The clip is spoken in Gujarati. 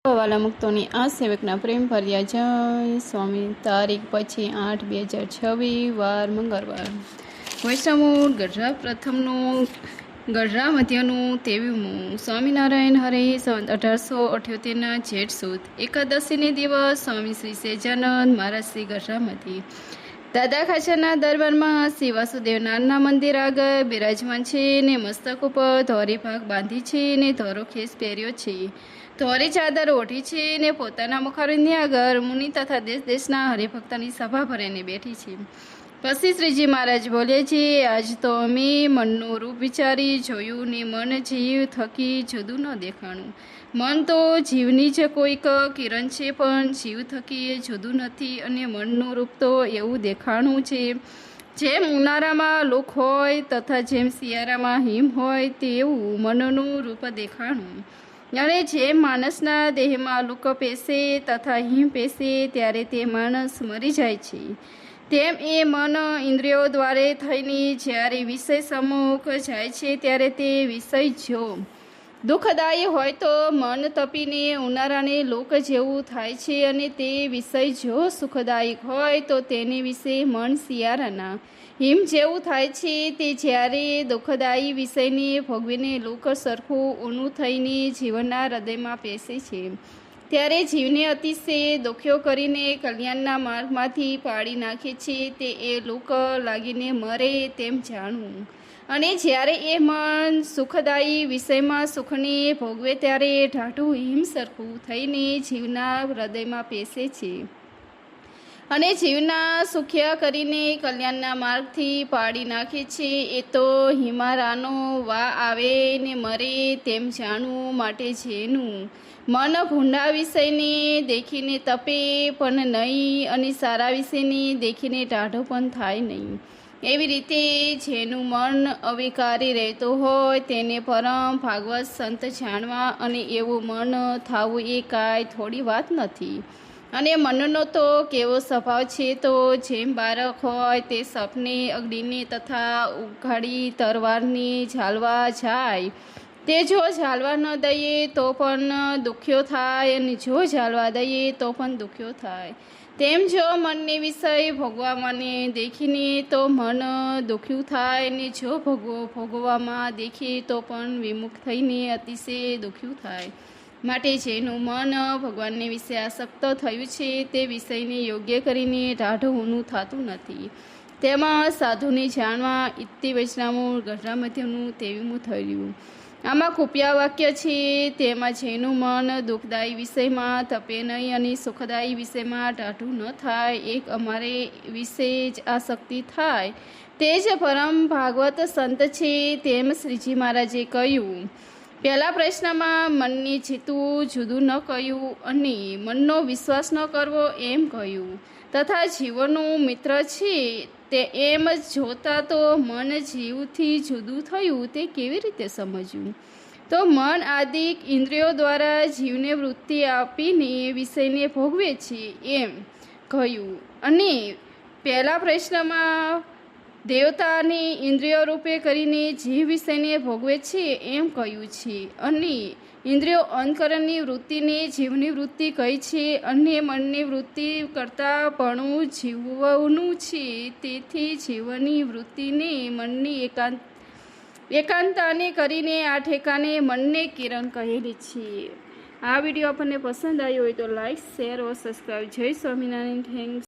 વાલા મુક્તોની આ સેવકના પ્રેમ ભર્યા જય સ્વામી. તારીખ 5/8/2026 વાર મંગળવાર. વૈષ્ણવ ગઢડા પ્રથમનું ગઢડા મધ્યનું 23મું. સ્વામિનારાયણ હરે સંવત 1878ના જેઠ સુદ એકાદશીને દિવસ સ્વામી શ્રી સહેજાનંદ મહારાજ શ્રી ગઢડામાંથી દાદા ખાચરના દરબારમાં શ્રી વાસુદેવ નારાયણના મંદિર આગળ બિરાજમાન છે ને મસ્તક ઉપર ધોરી ભાગ બાંધી છે ને ધોરો ખેસ પહેર્યો છે, ધોરી ચાદર ઓઢી છે ને પોતાના મુખારવિંદની આગળ મુનિ તથા દેશ દેશના હરિભક્તની સભા ભરીને બેઠી છે. પછી શ્રીજી મહારાજ બોલે છે, આજ તો અમે મનનું રૂપ વિચારી જોયું ને મન જીવ થકી જુદું ન દેખાણું. મન તો જીવની જ કોઈક કિરણ છે, પણ જીવ થકી એ જુદું નથી અને મનનું રૂપ તો એવું દેખાણું છે જેમ ઉનાળામાં લુક હોય તથા જેમ શિયાળામાં હિમ હોય તેવું મનનું રૂપ દેખાણું. અને જેમ માણસના દેહમાં લુક પેશે તથા હિમ પેશે ત્યારે તે માણસ મરી જાય છે, તેમ એ મન ઇન્દ્રિયો દ્વારે થઈને જ્યારે વિષય સમ્મુખ જાય છે ત્યારે તે વિષય જો દુઃખદાયી હોય તો મન તપીને ઉનાળાને લોક જેવું થાય છે, અને તે વિષય જો સુખદાયક હોય તો તેને વિશે મન શિયાળાના હિમ જેવું થાય છે. તે જ્યારે દુઃખદાયી વિષયને ભોગવીને લોક સરખું ઊનું થઈને જીવનના હૃદયમાં પેશે છે ત્યારે જીવને અતિશય દુખ્યો કરીને કલ્યાણના માર્ગમાંથી પાડી નાખે છે. તે એ લોક લાગીને મરે તેમ જાણવું. અને જ્યારે એ મન સુખદાયી વિષયમાં સુખને ભોગવે ત્યારે ઢાઢું હિમ સરખું થઈને જીવના હૃદયમાં પેશે છે અને જીવના સુખ્યા કરીને કલ્યાણના માર્ગથી પાડી નાખે છે. એ તો હિમારાનો વા આવે ને મરે તેમ જાણવું. માટે જેનું મન ભૂંડા વિષયને દેખીને તપે પણ નહીં અને સારા વિષયને દેખીને ટાઢો પણ થાય નહીં, એવી રીતે જેનું મન અવિકારી રહેતું હોય તેને પરમ ભાગવત સંત જાણવા. અને એવું મન થવું એ કાંઈ થોડી વાત નથી. અને મનનો તો કેવો સ્વભાવ છે, તો જેમ બાળક હોય તે સપને અગ્નિને તથા ઉઘાડી તરવારને ઝાલવા જાય, તે જો ઝાલવા ન દઈએ તો પણ દુખ્યો થાય અને જો ઝાલવા દઈએ તો પણ દુખ્યો થાય. તેમ જો મનને વિષય ભોગવામાં દેખીને તો મન દુખ્યું થાય અને જો ભોગવામાં દેખીએ તો પણ વિમુખ થઈને અતિશય દુખ્યું થાય. માટે જેનું મન ભગવાનને વિશે આસક્ત થયું છે તે વિષયને યોગ્ય કરીને ઢાઢું ઊનું થતું નથી. તેમાં સાધુને જાણવા. ઇતિ વૈષ્ણવ ગઢડા મધ્યનું 23મું થયું. આમાં કુપ્યા વાક્ય છે. તેમાં જેનું મન દુઃખદાયી વિષયમાં તપે નહીં અને સુખદાયી વિષયમાં ટાઢું ન થાય, એક અમારે વિશે જ આસક્તિ થાય, તે જ પરમ ભાગવત સંત છે, તેમ શ્રીજી મહારાજે કહ્યું. પહેલા પ્રશ્નમાં મનને જીતવું જુદું ન કહ્યું અને મનનો વિશ્વાસ ન કરવો એમ કહ્યું, તથા જીવનું મિત્ર છે તે એમ જોતા તો મન જીવથી જુદું થયું તે કેવી રીતે સમજવું? તો મન આદિક ઇન્દ્રિયો દ્વારા જીવને વૃત્તિ આપીને વિષયને ભોગવે છે એમ કહ્યું. અને પહેલા પ્રશ્નમાં દેવતાને ઇન્દ્રિયો રૂપે કરીને જીવ વિષયને ભોગવે છે એમ કહ્યું છે. અને ઇન્દ્રિયો અંતકરણની વૃત્તિને જીવની વૃત્તિ કહી છે અને મનની વૃત્તિ કરતાં પણ જીવનું છે. તેથી જીવની વૃત્તિને મનની એકાંતાને કરીને આ ઠેકાને મનને કિરણ કહેલી છે. આ વિડીયો આપણને પસંદ આવ્યો હોય તો લાઈક, શેર और સબસ્ક્રાઈબ. જય સ્વામિનારાયણ. થેન્ક્સ.